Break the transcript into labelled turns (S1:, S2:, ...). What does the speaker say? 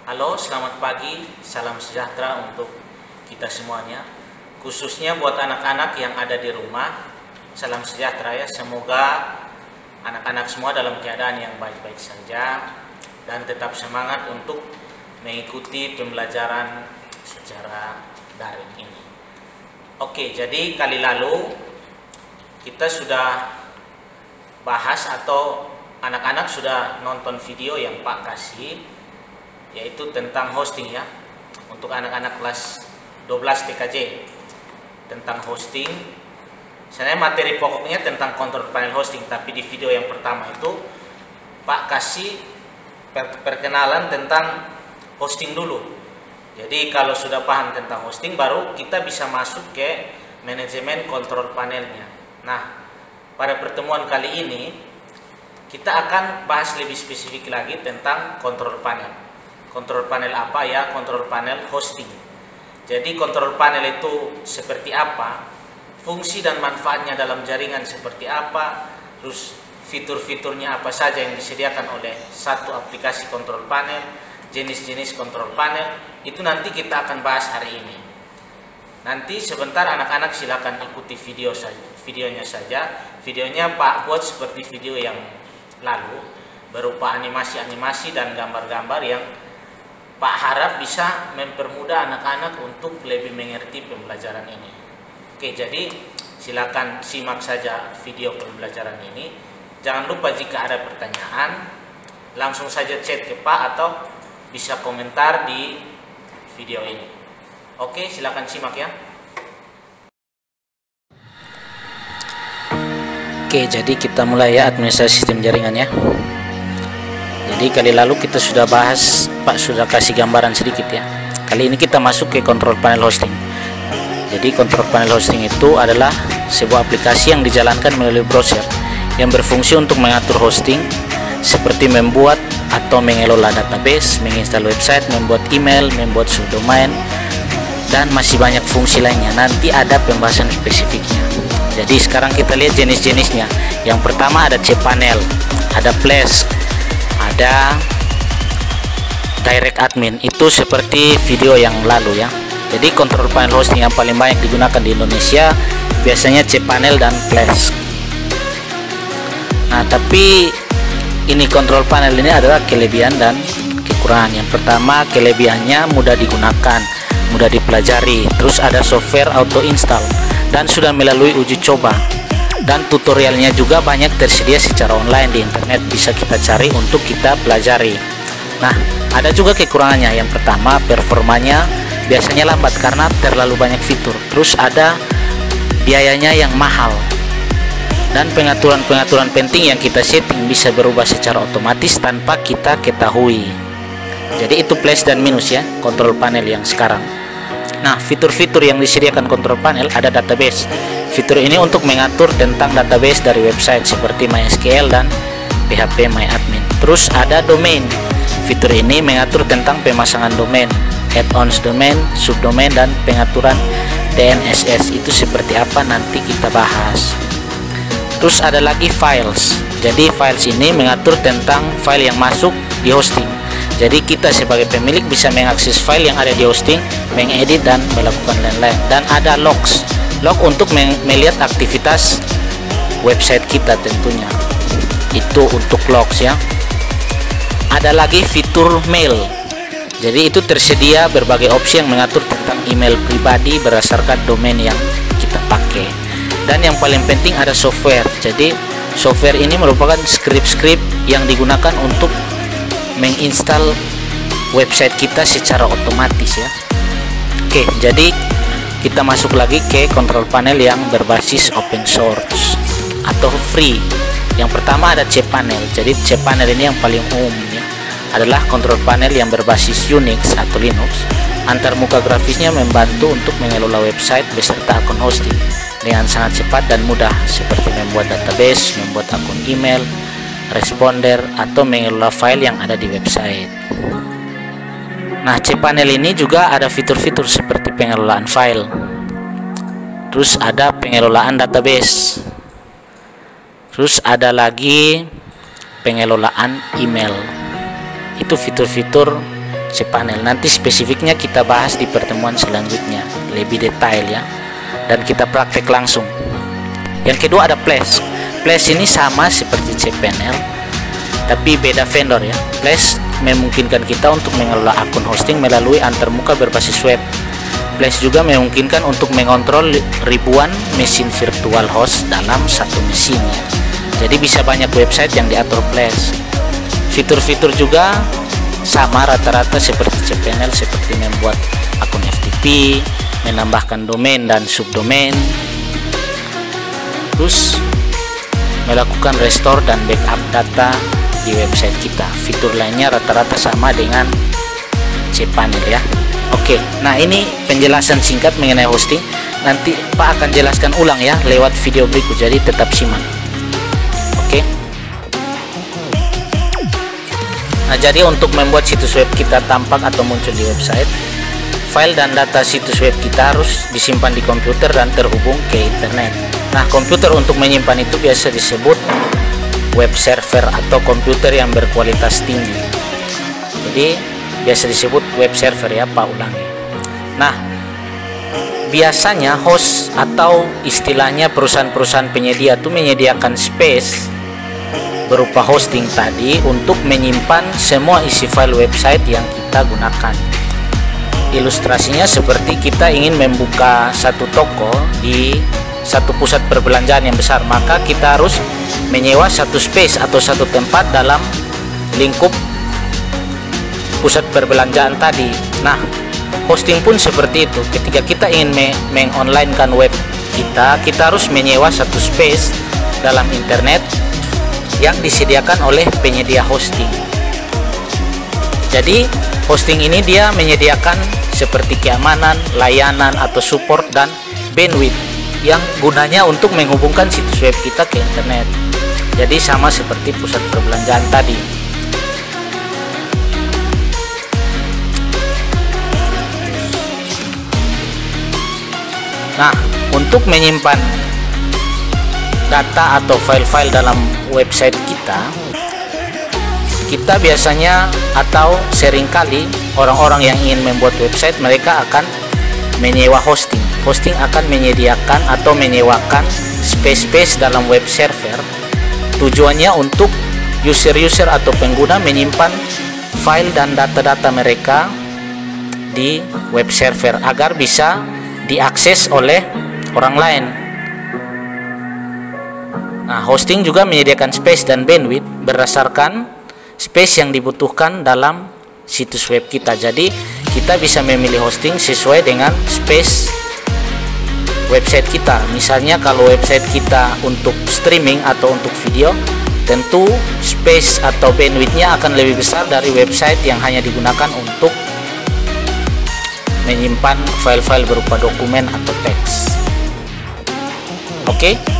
S1: Halo, selamat pagi, salam sejahtera untuk kita semuanya. Khususnya buat anak-anak yang ada di rumah, salam sejahtera ya. Semoga anak-anak semua dalam keadaan yang baik-baik saja dan tetap semangat untuk mengikuti pembelajaran secara daring ini. Oke, jadi kali lalu kita sudah bahas atau anak-anak sudah nonton video yang Pak kasih, yaitu tentang hosting ya, untuk anak-anak kelas 12 TKJ tentang hosting. Sebenarnya materi pokoknya tentang control panel hosting, tapi di video yang pertama itu Pak kasih perkenalan tentang hosting dulu. Jadi kalau sudah paham tentang hosting, baru kita bisa masuk ke manajemen control panelnya. Nah, pada pertemuan kali ini kita akan bahas lebih spesifik lagi tentang control panel. Control panel apa ya? Control panel hosting. Jadi control panel itu seperti apa? Fungsi dan manfaatnya dalam jaringan seperti apa? Terus fitur-fiturnya apa saja yang disediakan oleh satu aplikasi control panel? Jenis-jenis control panel itu nanti kita akan bahas hari ini. Nanti sebentar anak-anak silakan ikuti videonya saja. Videonya Pak buat seperti video yang lalu, berupa animasi-animasi dan gambar-gambar yang Pak harap bisa mempermudah anak-anak untuk lebih mengerti pembelajaran ini. Oke, jadi silakan simak saja video pembelajaran ini. Jangan lupa jika ada pertanyaan, langsung saja chat ke Pak atau bisa komentar di video ini. Oke, silakan simak ya. Oke, jadi kita mulai ya administrasi sistem jaringan ya. Jadi kali lalu kita sudah bahas, Pak sudah kasih gambaran sedikit ya. Kali ini kita masuk ke control panel hosting. Jadi control panel hosting itu adalah sebuah aplikasi yang dijalankan melalui browser yang berfungsi untuk mengatur hosting, seperti membuat atau mengelola database, menginstal website, membuat email, membuat subdomain, dan masih banyak fungsi lainnya. Nanti ada pembahasan spesifiknya. Jadi sekarang kita lihat jenis-jenisnya. Yang pertama ada cPanel, ada Flash, ada direct admin. Itu seperti video yang lalu ya. Jadi control panel hosting yang paling banyak digunakan di Indonesia biasanya cPanel dan Flash. Nah, tapi ini control panel ini adalah kelebihan dan kekurangan. Yang pertama, kelebihannya mudah digunakan, mudah dipelajari, terus ada software auto install dan sudah melalui uji coba. Dan tutorialnya juga banyak tersedia secara online di internet, bisa kita cari untuk kita pelajari. Nah, ada juga kekurangannya. Yang pertama, performanya biasanya lambat karena terlalu banyak fitur. Terus ada biayanya yang mahal. Dan pengaturan-pengaturan penting yang kita setting bisa berubah secara otomatis tanpa kita ketahui. Jadi itu plus dan minus ya control panel yang sekarang. Nah, fitur-fitur yang disediakan control panel ada database. Fitur ini untuk mengatur tentang database dari website seperti MySQL dan PHP MyAdmin. Terus ada domain. Fitur ini mengatur tentang pemasangan domain, add-ons domain, subdomain, dan pengaturan DNSS. Itu seperti apa nanti kita bahas. Terus ada lagi files. Jadi files ini mengatur tentang file yang masuk di hosting. Jadi kita sebagai pemilik bisa mengakses file yang ada di hosting, mengedit dan melakukan lain-lain. Dan ada logs. Log untuk melihat aktivitas website kita tentunya. Itu untuk logs ya. Ada lagi fitur mail. Jadi itu tersedia berbagai opsi yang mengatur tentang email pribadi berdasarkan domain yang kita pakai. Dan yang paling penting ada software. Jadi software ini merupakan script-script yang digunakan untuk menginstal website kita secara otomatis ya. Oke, jadi kita masuk lagi ke control panel yang berbasis open source atau free. Yang pertama ada cPanel. Jadi cPanel ini yang paling umum ya, adalah control panel yang berbasis Unix atau Linux. Antarmuka grafisnya membantu untuk mengelola website beserta akun hosting dengan sangat cepat dan mudah, seperti membuat database, membuat akun email, responder, atau mengelola file yang ada di website. Nah, cPanel ini juga ada fitur-fitur seperti pengelolaan file. Terus ada pengelolaan database. Terus ada lagi pengelolaan email. Itu fitur-fitur cPanel. Nanti spesifiknya kita bahas di pertemuan selanjutnya lebih detail ya, dan kita praktek langsung. Yang kedua ada Flash. Flash ini sama seperti cPanel tapi beda vendor ya. Flash memungkinkan kita untuk mengelola akun hosting melalui antarmuka berbasis web. Flash juga memungkinkan untuk mengontrol ribuan mesin virtual host dalam satu mesin ya. Jadi bisa banyak website yang diatur Flash. Fitur-fitur juga sama rata-rata seperti cPanel, seperti membuat akun FTP, menambahkan domain dan subdomain, terus melakukan restore dan backup data di website kita. Fitur lainnya rata-rata sama dengan cPanel ya. Oke, nah ini penjelasan singkat mengenai hosting. Nanti Pak akan jelaskan ulang ya lewat video berikut, jadi tetap simak. Oke. Nah, jadi untuk membuat situs web kita tampak atau muncul di website, file dan data situs web kita harus disimpan di komputer dan terhubung ke internet. Nah, komputer untuk menyimpan itu biasa disebut web server atau komputer yang berkualitas tinggi. Jadi biasa disebut web server ya, Pak ulangi. Nah, biasanya host atau istilahnya perusahaan-perusahaan penyedia itu menyediakan space berupa hosting tadi untuk menyimpan semua isi file website yang kita gunakan. Ilustrasinya seperti kita ingin membuka satu toko di satu pusat perbelanjaan yang besar, maka kita harus menyewa satu space atau satu tempat dalam lingkup pusat perbelanjaan tadi. Nah, hosting pun seperti itu. Ketika kita ingin mengonlinekan web kita harus menyewa satu space dalam internet yang disediakan oleh penyedia hosting. Jadi hosting ini dia menyediakan seperti keamanan, layanan atau support dan bandwidth yang gunanya untuk menghubungkan situs web kita ke internet. Jadi sama seperti pusat perbelanjaan tadi. Nah, untuk menyimpan data atau file-file dalam website kita biasanya atau seringkali orang-orang yang ingin membuat website mereka akan menyewa hosting. Hosting akan menyediakan atau menyewakan space dalam web server. Tujuannya untuk user-user atau pengguna menyimpan file dan data-data mereka di web server agar bisa diakses oleh orang lain. Nah, hosting juga menyediakan space dan bandwidth berdasarkan space yang dibutuhkan dalam situs web kita. Jadi kita bisa memilih hosting sesuai dengan space website kita. Misalnya kalau website kita untuk streaming atau untuk video, tentu space atau bandwidthnya akan lebih besar dari website yang hanya digunakan untuk menyimpan file-file berupa dokumen atau teks. Oke.